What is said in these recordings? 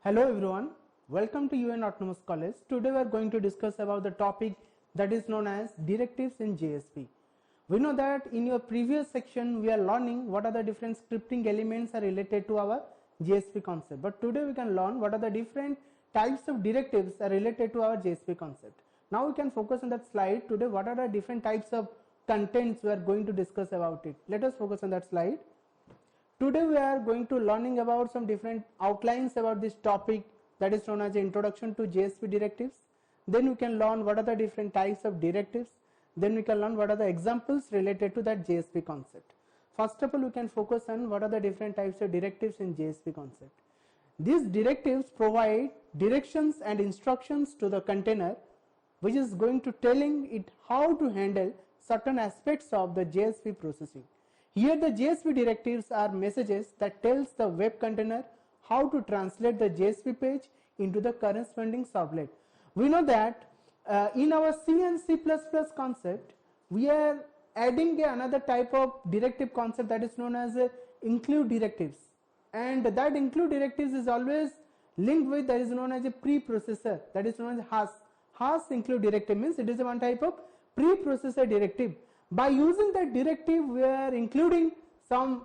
Hello everyone, welcome to UN Autonomous College. Today we are going to discuss about the topic that is known as directives in JSP. We know that in your previous section we are learning what are the different scripting elements are related to our JSP concept. But today we can learn what are the different types of directives are related to our JSP concept. Now we can focus on that slide. Today what are the different types of contents we are going to discuss about it. Let us focus on that slide. Today we are going to learning about some different outlines about this topic that is known as introduction to JSP directives. Then we can learn what are the different types of directives. Then we can learn what are the examples related to that JSP concept. First of all, we can focus on what are the different types of directives in JSP concept. These directives provide directions and instructions to the container which is going to telling it how to handle certain aspects of the JSP processing. Here the JSP directives are messages that tells the web container how to translate the JSP page into the corresponding servlet. We know that in our C and C++ concept, we are adding another type of directive concept that is known as include directives, and that include directives is always linked with that is known as a preprocessor, that is known as HAS. HAS include directive means it is one type of preprocessor directive. By using that directive, we are including some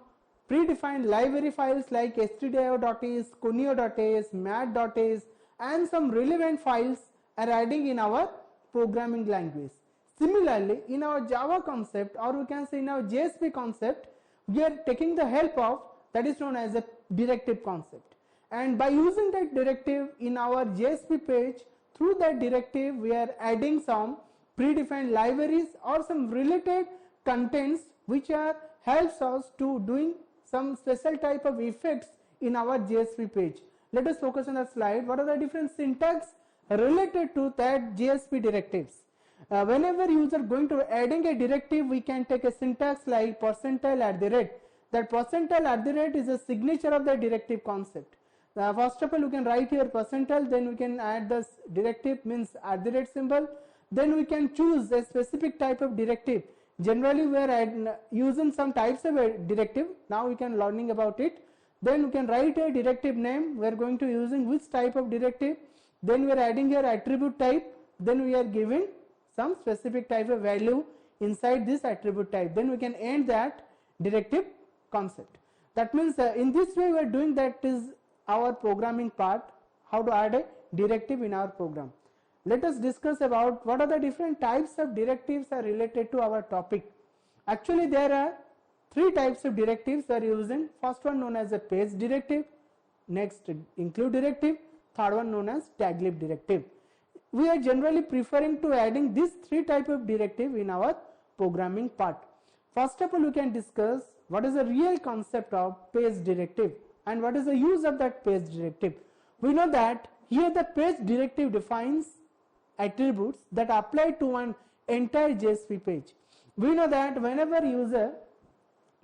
predefined library files like stdio.is, conio.is, mat.is, and some relevant files are adding in our programming language. Similarly, in our Java concept, or we can say in our JSP concept, we are taking the help of that is known as a directive concept. And by using that directive in our JSP page, through that directive, we are adding some predefined libraries or some related contents which are helps us to doing some special type of effects in our JSP page. Let us focus on the slide. What are the different syntax related to that JSP directives? Whenever user going to adding a directive, we can take a syntax like %@. That %@ is a signature of the directive concept. First of all, you can write here %, then we can add the directive means @ symbol. Then we can choose a specific type of directive. Generally we are using some types of a directive. Now we can learning about it. Then we can write a directive name. We are going to using which type of directive. Then we are adding here attribute type. Then we are giving some specific type of value inside this attribute type. Then we can end that directive concept. That means in this way we are doing that is our programming part, how to add a directive in our program. Let us discuss about what are the different types of directives are related to our topic. Actually, there are three types of directives we are using. First one known as a page directive, next include directive, third one known as taglib directive. We are generally preferring to adding these three type of directive in our programming part. First of all, we can discuss what is the real concept of page directive and what is the use of that page directive. We know that here the page directive defines attributes that apply to an entire JSP page. We know that whenever user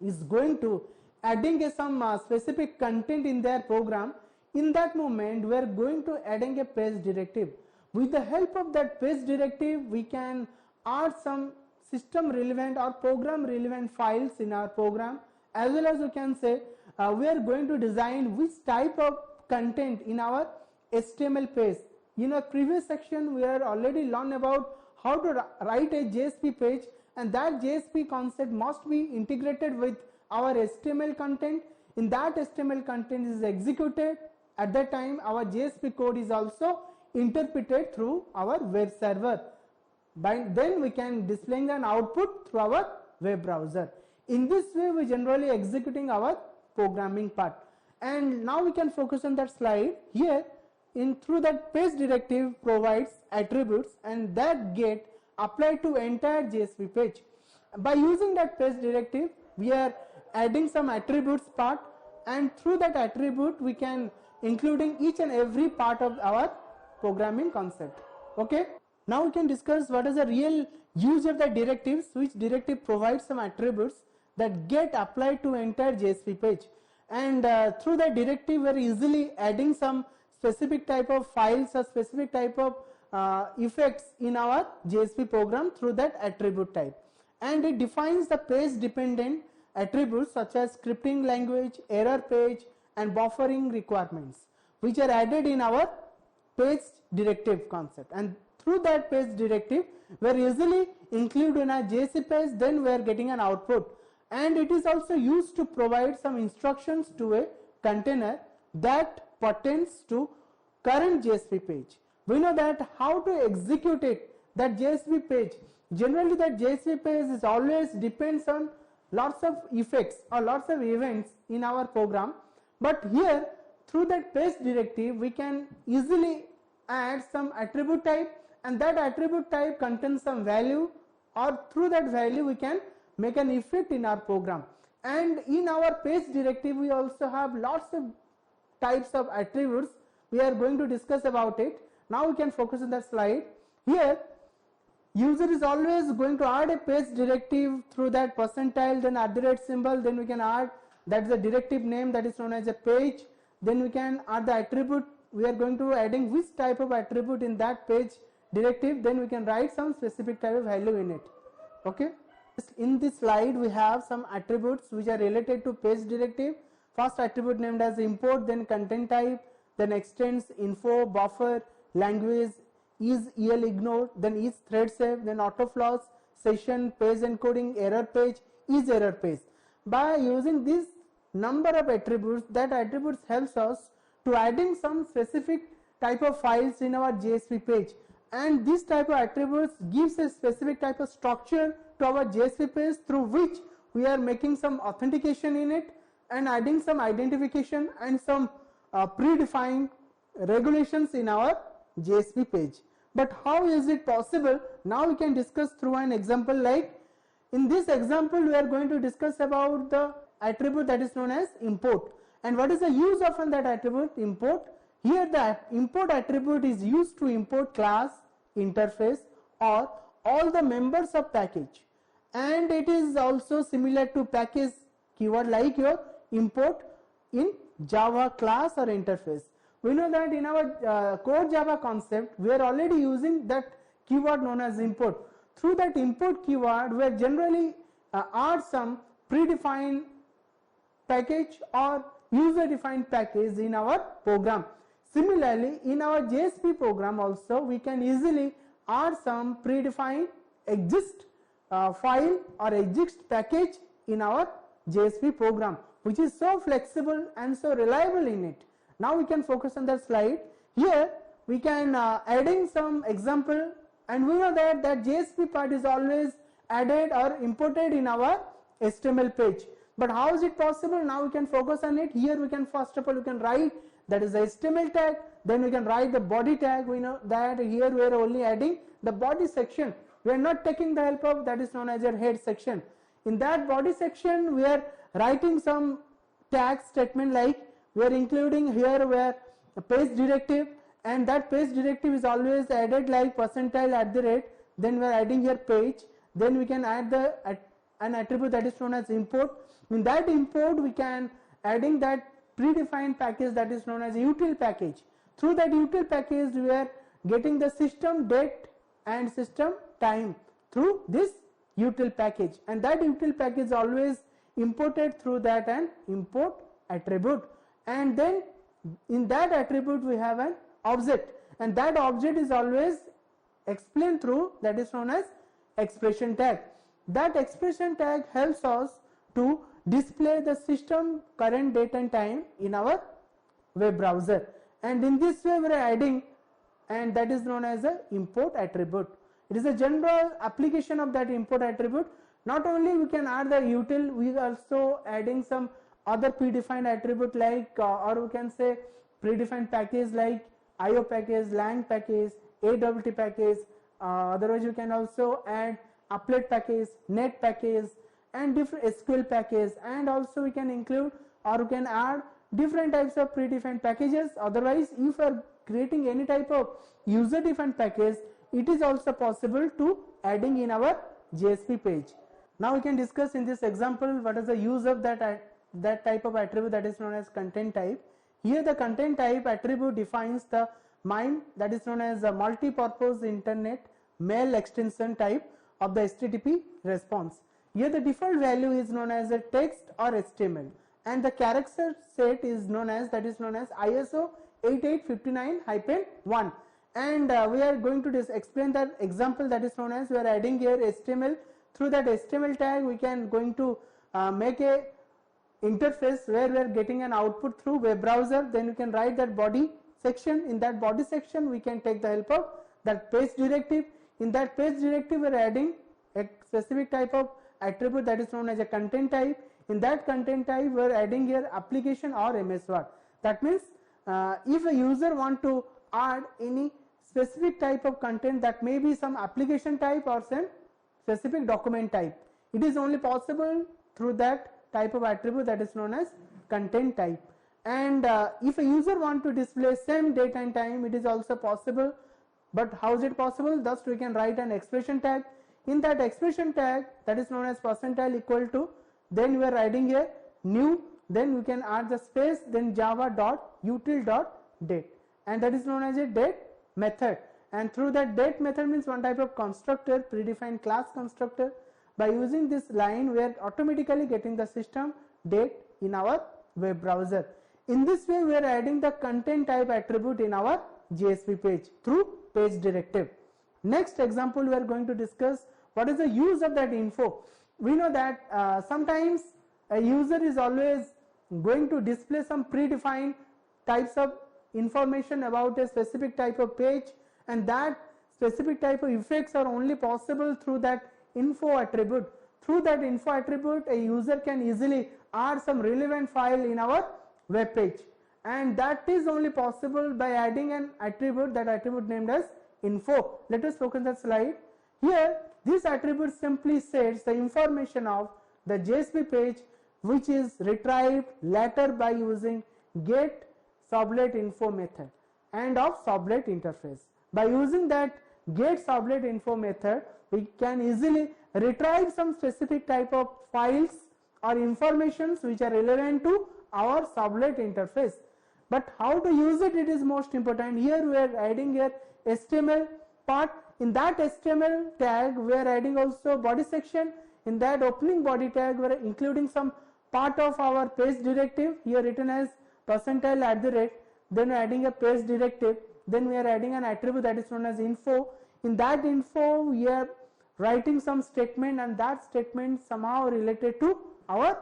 is going to adding some specific content in their program, in that moment we are going to adding a page directive. With the help of that page directive, we can add some system relevant or program relevant files in our program, as well as we can say we are going to design which type of content in our HTML page. In our previous section, we are already learned about how to write a JSP page, and that JSP concept must be integrated with our HTML content. In that HTML content is executed, at that time our JSP code is also interpreted through our web server. Then we can displaying an output through our web browser. In this way, we generally executing our programming part. And now we can focus on that slide here. Through that page directive provides attributes and that get applied to entire JSP page. By using that page directive, we are adding some attributes part, and through that attribute we can including each and every part of our programming concept. Okay. Now we can discuss what is the real use of the directives, which directive provides some attributes that get applied to entire JSP page. And through that directive we are easily adding some specific type of files or specific type of effects in our JSP program through that attribute type. And it defines the page dependent attributes such as scripting language, error page, and buffering requirements. which are added in our page directive concept, and through that page directive we are easily include in a JSP page, then we are getting an output, and it is also used to provide some instructions to a container that pertains to current JSP page. We know that how to execute it, that JSP page, generally that JSP page is always depends on lots of effects or lots of events in our program, but here through that page directive we can easily add some attribute type, and that attribute type contains some value, or through that value we can make an effect in our program. And in our page directive we also have lots of types of attributes. We are going to discuss about it. Now we can focus on that slide. Here user is always going to add a page directive through that percentile, then @ symbol, then we can add, that's the directive name, that is known as a page. Then we can add the attribute, we are going to adding which type of attribute in that page directive, then we can write some specific type of value in it. Okay, in this slide we have some attributes which are related to page directive. First attribute named as import, then content type, then extends, info, buffer, language, is EL ignored, then is thread safe, then auto flaws, session, page encoding, error page, is error page. By using this number of attributes, that attributes helps us to adding some specific type of files in our JSP page, and this type of attributes gives a specific type of structure to our JSP page through which we are making some authentication in it and adding some identification and some predefined regulations in our JSP page. But how is it possible? Now we can discuss through an example. Like in this example we are going to discuss about the attribute that is known as import, and what is the use of that attribute import. Here the import attribute is used to import class, interface, or all the members of package, and it is also similar to package keyword like your import in Java class or interface. We know that in our core Java concept we are already using that keyword known as import. Through that import keyword we are generally add some predefined package or user defined package in our program. Similarly in our JSP program also we can easily add some predefined exist file or exist package in our JSP program, which is so flexible and so reliable in it. Now we can focus on that slide. Here we can adding some example, and we know that JSP part is always added or imported in our HTML page. But how is it possible? Now we can focus on it. Here we can first of all we can write that is the HTML tag, then we can write the body tag. We know that here we are only adding the body section. We are not taking the help of that is known as your head section. In that body section we are writing some tag statement, like we are including here where a page directive, and that page directive is always added like %, then we are adding here page, then we can add an attribute that is known as import. In that import we can adding that predefined package that is known as util package. Through that util package we are getting the system date and system time through this util package, and that util package is always imported through that an import attribute. And then in that attribute we have an object, and that object is always explained through that is known as expression tag. That expression tag helps us to display the system current date and time in our web browser, and in this way we are adding, and that is known as a import attribute. It is a general application of that import attribute. Not only we can add the util, we are also adding some other predefined attribute like or we can say predefined package like IO package, lang package, AWT package, otherwise you can also add applet package, net package, and different SQL package, and also we can include or we can add different types of predefined packages. Otherwise if you are creating any type of user defined package, it is also possible to adding in our JSP page. Now we can discuss in this example what is the use of that type of attribute that is known as content type. Here the content type attribute defines the MIME, that is known as a multi-purpose internet mail extension type of the HTTP response. Here the default value is known as a text or HTML, and the character set is known as ISO 8859-1, and we are going to explain that example that is known as we are adding here HTML. Through that HTML tag we can going to make a interface where we are getting an output through web browser. Then you can write that body section. In that body section we can take the help of that page directive. In that page directive we are adding a specific type of attribute that is known as a content type. In that content type we are adding here application or MS Word. That means if a user want to add any specific type of content, that may be some application type or some specific document type, it is only possible through that type of attribute that is known as content type. And if a user want to display same date and time, it is also possible. But how is it possible? Thus we can write an expression tag. In that expression tag that is known as percentile equal to, then we are writing here new, then we can add the space, then java.util.date, and that is known as a date method. And through that date method means one type of constructor, predefined class constructor. By using this line we are automatically getting the system date in our web browser. In this way we are adding the content type attribute in our JSP page through page directive. Next example we are going to discuss what is the use of that info. We know that sometimes a user is always going to display some predefined types of information about a specific type of page, and that specific type of effects are only possible through that info attribute. Through that info attribute a user can easily add some relevant file in our web page, and that is only possible by adding an attribute, that attribute named as info. Let us focus on the slide. Here this attribute simply sets the information of the JSP page which is retrieved later by using get sublet info method and of sublet interface. By using that get sublet info method we can easily retrieve some specific type of files or informations which are relevant to our sublet interface. But how to use it, it is most important. Here we are adding here HTML part. In that HTML tag we are adding also body section. In that opening body tag we are including some part of our page directive, here written as percentile @ then we are adding a page directive, then we are adding an attribute that is known as info. In that info we are writing some statement, and that statement somehow related to our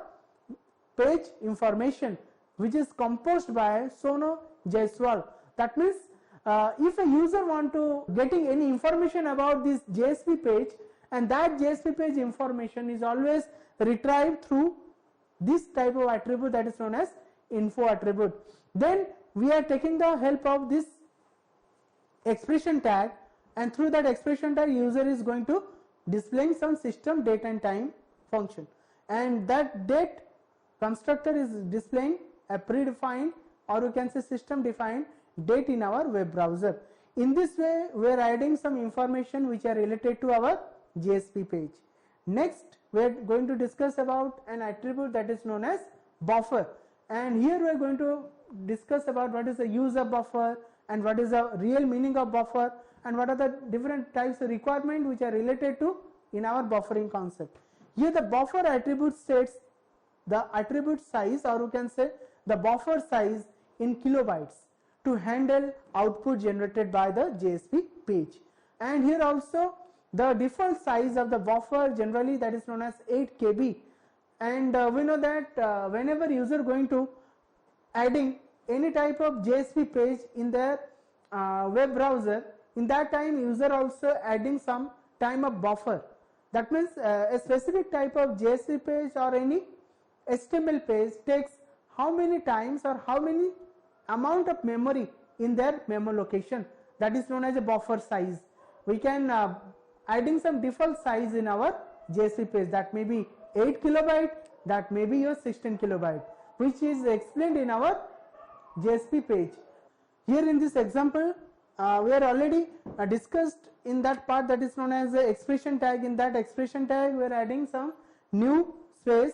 page information which is composed by Sono Jaiswal. That means if a user want to getting any information about this JSP page, and that JSP page information is always retrieved through this type of attribute that is known as info attribute. Then we are taking the help of this expression tag, and through that expression tag user is going to displaying some system date and time function, and that date constructor is displaying a predefined, or you can say system defined date in our web browser. In this way we are adding some information which are related to our JSP page. Next we are going to discuss about an attribute that is known as buffer, and here we are going to discuss about what is the use of buffer and what is the real meaning of buffer, and what are the different types of requirement which are related to in our buffering concept. Here the buffer attribute states the attribute size, or you can say the buffer size in kilobytes to handle output generated by the JSP page. And here also the default size of the buffer generally that is known as 8 KB, and we know that whenever user going to adding any type of JSP page in their web browser, in that time user also adding some time of buffer. That means a specific type of JSP page or any HTML page takes how many times or how many amount of memory in their memory location, that is known as a buffer size. We can adding some default size in our JSP page, that may be 8 kilobyte, that may be your 16 kilobyte, which is explained in our JSP page. Here in this example we are already discussed in that part that is known as the expression tag. In that expression tag we are adding some new space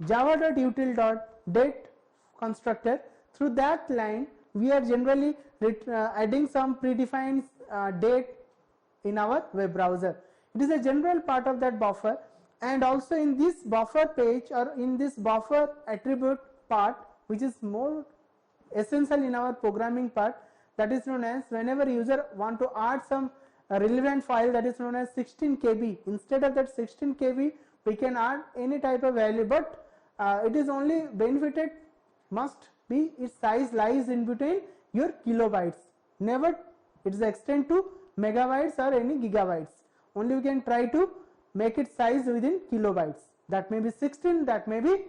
java.util.date constructor. Through that line we are generally adding some predefined date in our web browser. It is a general part of that buffer, and also in this buffer page or in this buffer attribute part, which is more essential in our programming part, that is known as whenever user want to add some relevant file, that is known as 16 KB. Instead of that 16 KB we can add any type of value, but it is only benefited must be its size lies in between your kilobytes, never its extend to megabytes or any gigabytes. Only we can try to make it size within kilobytes. That may be 16, that may be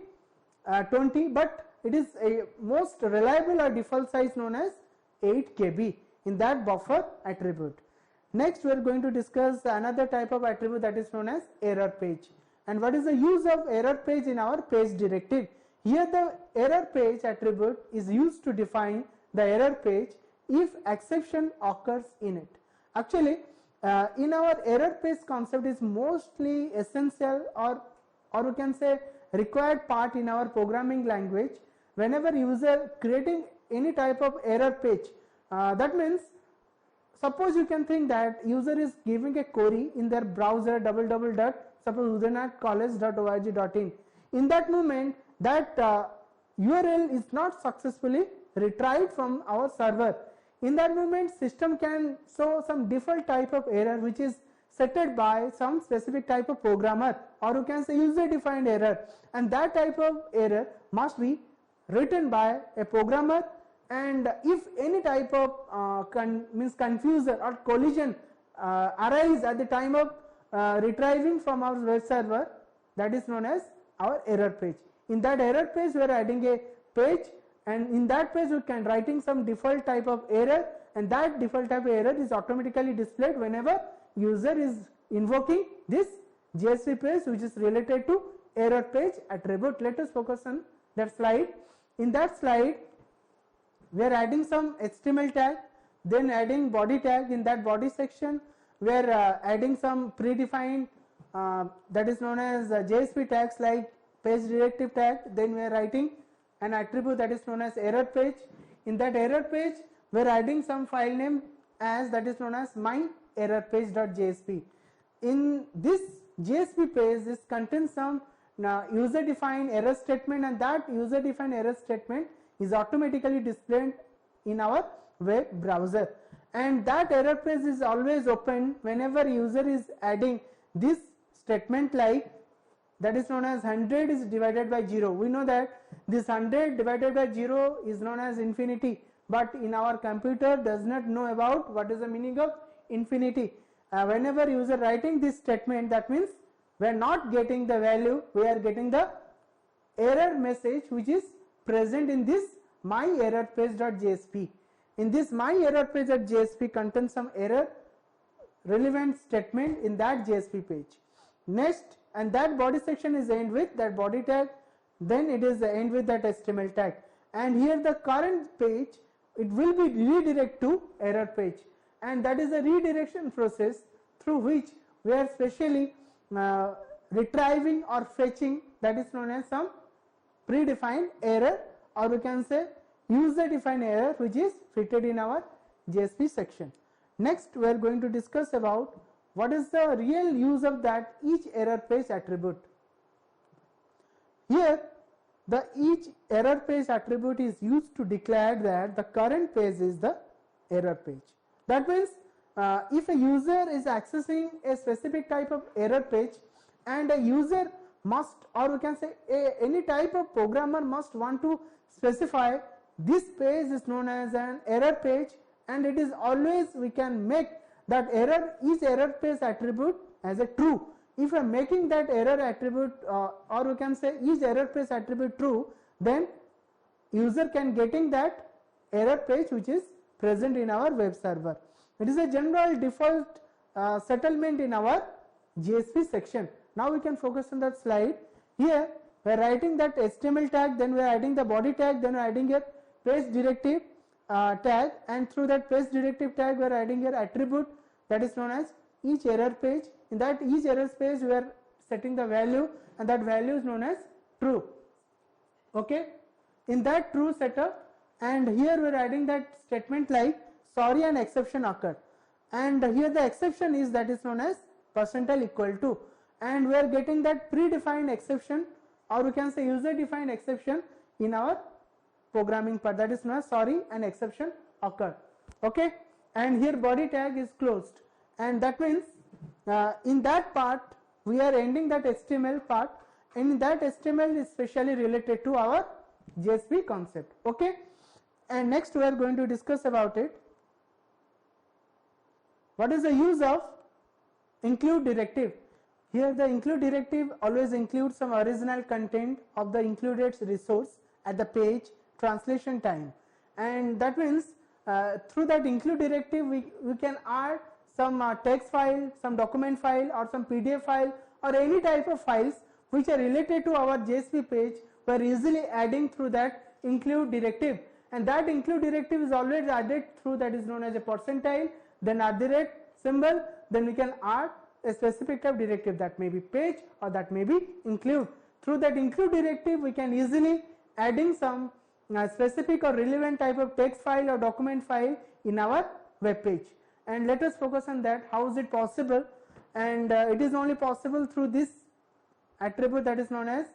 20, but it is a most reliable or default size known as 8 KB in that buffer attribute. Next we are going to discuss another type of attribute that is known as error page. And what is the use of error page in our page directive? Here the error page attribute is used to define the error page if exception occurs in it. Actually in our error page concept is mostly essential or we can say required part in our programming language. Whenever user creating any type of error page, that means suppose you can think that user is giving a query in their browser suppose udayanathcollege.org.in. In that moment that URL is not successfully retrieved from our server. In that moment system can show some default type of error which is set by some specific type of programmer, or you can say user defined error, and that type of error must be written by a programmer. And if any type of confusion or collision arise at the time of retrieving from our web server, that is known as our error page. In that error page we are adding a page, and in that page we can writing some default type of error, and that default type of error is automatically displayed whenever user is invoking this JSP page which is related to error page attribute. Let us focus on that slide. In that slide we are adding some HTML tag, then adding body tag. In that body section we are adding some predefined that is known as JSP tags like page directive tag. Then we are writing an attribute that is known as error page. In that error page we are adding some file name as that is known as myerrorpage.jsp. In this JSP page this contains some user defined error statement, and that user defined error statement is automatically displayed in our web browser, and that error page is always open whenever user is adding this statement like that is known as 100 is divided by 0. We know that this 100 divided by 0 is known as infinity, but in our computer does not know about what is the meaning of infinity. Whenever user writing this statement, that means we are not getting the value, we are getting the error message which is present in this myerrorpage.jsp. In this myerrorpage.jsp contains some error relevant statement in that JSP page. Next, and that body section is end with that body tag, then it is end with that HTML tag, and here the current page it will be redirect to error page, and that is a redirection process through which we are specially retrieving or fetching that is known as some predefined error, or we can say user defined error which is fitted in our JSP section. Next we are going to discuss about what is the real use of that each error page attribute. Here the each error page attribute is used to declare that the current page is the error page. That means if a user is accessing a specific type of error page, and a user must, or we can say any type of programmer must want to specify this page is known as an error page, and it is always we can make that error each error page attribute as a true. If we are making that error attribute or we can say each error page attribute true, then user can getting that error page which is present in our web server. It is a general default settlement in our JSP section. Now we can focus on that slide. Here we are writing that HTML tag, then we are adding the body tag, then we are adding a page directive tag, and through that page directive tag we are adding here attribute that is known as each error page. In that each error page we are setting the value, and that value is known as true. Okay, in that true setup, and here we are adding that statement like sorry an exception occurred, and here the exception is that is known as percentile equal to, and we are getting that predefined exception, or we can say user defined exception in our programming part, that is known as sorry an exception occurred. Okay, and here body tag is closed, and that means in that part we are ending that HTML part, and that HTML is specially related to our JSP concept. Okay, and next we are going to discuss about it. What is the use of include directive? Here the include directive always includes some original content of the included resource at the page translation time, and that means through that include directive we can add some text file, some document file, or some PDF file, or any type of files which are related to our JSP page. We are easily adding through that include directive, and that include directive is always added through that is known as a percentile, then @ symbol, then we can add a specific type directive, that may be page or that may be include. Through that include directive we can easily adding some specific or relevant type of text file or document file in our web page, and let us focus on that. How is it possible? And it is only possible through this attribute that is known as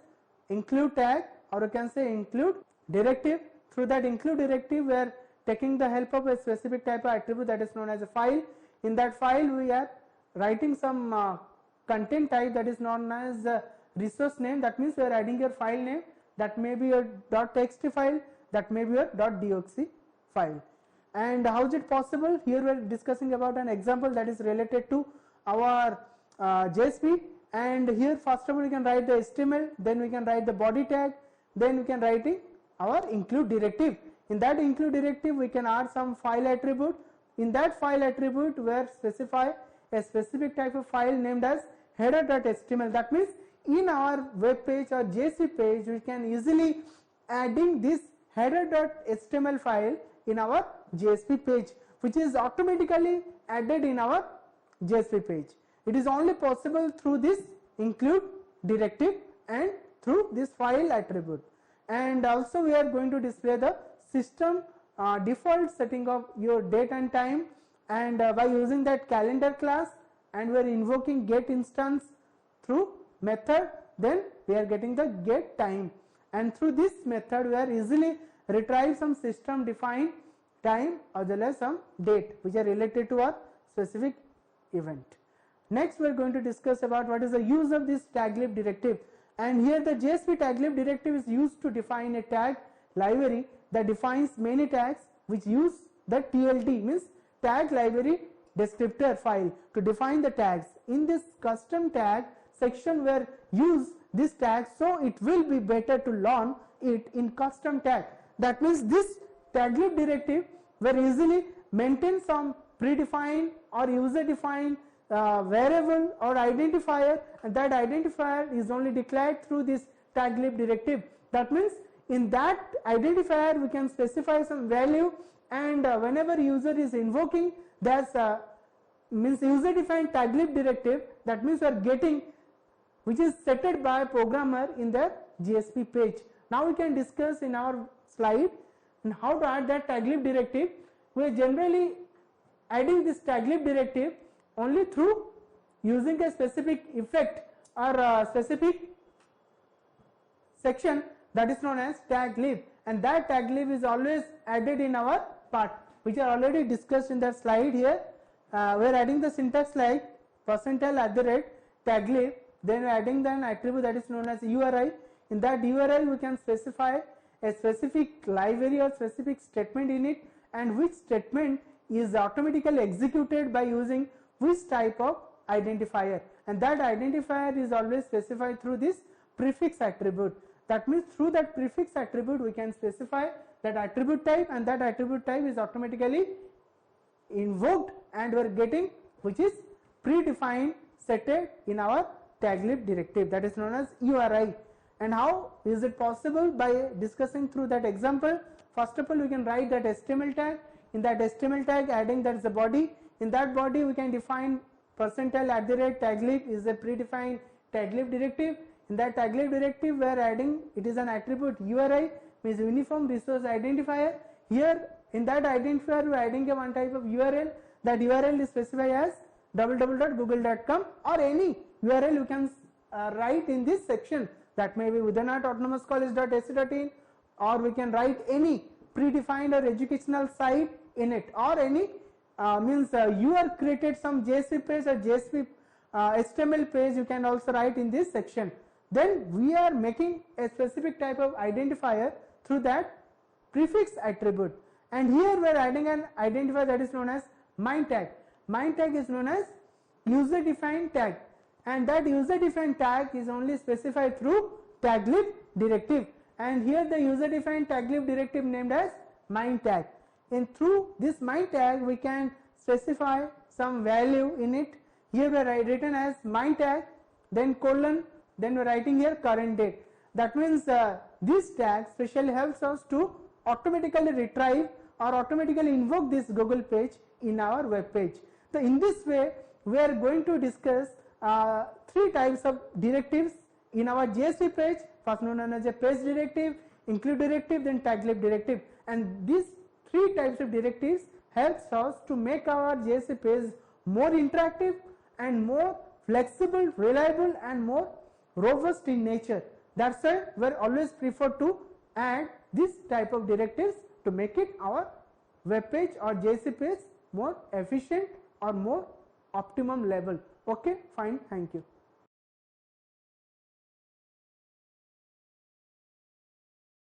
include tag, or you can say include directive. Through that include directive we are taking the help of a specific type of attribute that is known as a file. In that file we are writing some content type that is known as resource name, that means we are adding your file name, that may be your .txt file, that may be your .doc file. And how is it possible? Here we are discussing about an example that is related to our JSP, and here first of all we can write the HTML, then we can write the body tag, then we can write our include directive. In that include directive we can add some file attribute. In that file attribute we are specify a specific type of file named as header.html. That means in our web page or JSP page we can easily adding this header.html file in our JSP page, which is automatically added in our JSP page. It is only possible through this include directive and through this file attribute. And also we are going to display the system default setting of your date and time, and by using that calendar class, and we are invoking get instance through method, then we are getting the get time, and through this method we are easily retrieve some system defined time as well as some date which are related to our specific event. Next we are going to discuss about what is the use of this taglib directive, and here the JSP taglib directive is used to define a tag library that defines many tags which use the TLD, means tag library descriptor file, to define the tags. In this custom tag section where use this tag, so it will be better to learn it in custom tag. That means this taglib directive will easily maintain some predefined or user defined variable or identifier, and that identifier is only declared through this taglib directive. That means in that identifier we can specify some value, and whenever user is invoking, there's means user defined taglib directive, that means we are getting which is set by programmer in the JSP page. Now we can discuss in our slide and how to add that taglib directive. We are generally adding this taglib directive only through using a specific effect or a specific section that is known as taglib, and that taglib is always added in our part which are already discussed in the slide. Here we are adding the syntax like %@ taglib, then adding an attribute that is known as URI. In that URI we can specify a specific library or specific statement in it, and which statement is automatically executed by using which type of identifier, and that identifier is always specified through this prefix attribute. That means through that prefix attribute we can specify that attribute type, and that attribute type is automatically invoked, and we are getting which is predefined set in our taglib directive, that is known as URI. And how is it possible? By discussing through that example. First of all we can write that HTML tag. In that HTML tag adding that is the body. In that body we can define %@ taglib is a predefined taglib directive. In that taglib directive we are adding, it is an attribute URI, means uniform resource identifier. Here in that identifier we are adding a one type of URL. That URL is specified as www.google.com, or any URL you can write in this section, that may be Udaynat autonomous college.ac.in, or we can write any predefined or educational site in it, or any you are created some JSP page or JSP HTML page, you can also write in this section. Then we are making a specific type of identifier through that prefix attribute, and here we are adding an identifier that is known as MIND tag. MIND tag is known as user defined tag, and that user defined tag is only specified through taglib directive, and here the user defined taglib directive named as MIND tag. And through this MIND tag we can specify some value in it. Here we are written as MIND tag, then colon, then we are writing here current date. That means this tag specially helps us to automatically retrieve or automatically invoke this Google page in our web page. So in this way we are going to discuss three types of directives in our JSP page, first known as a page directive, include directive, then taglib directive, and these three types of directives helps us to make our JSP page more interactive and more flexible, reliable and more robust in nature. That's why we always prefer to add this type of directives to make it our web page or JSP page more efficient or more optimum level. Okay, fine, thank you.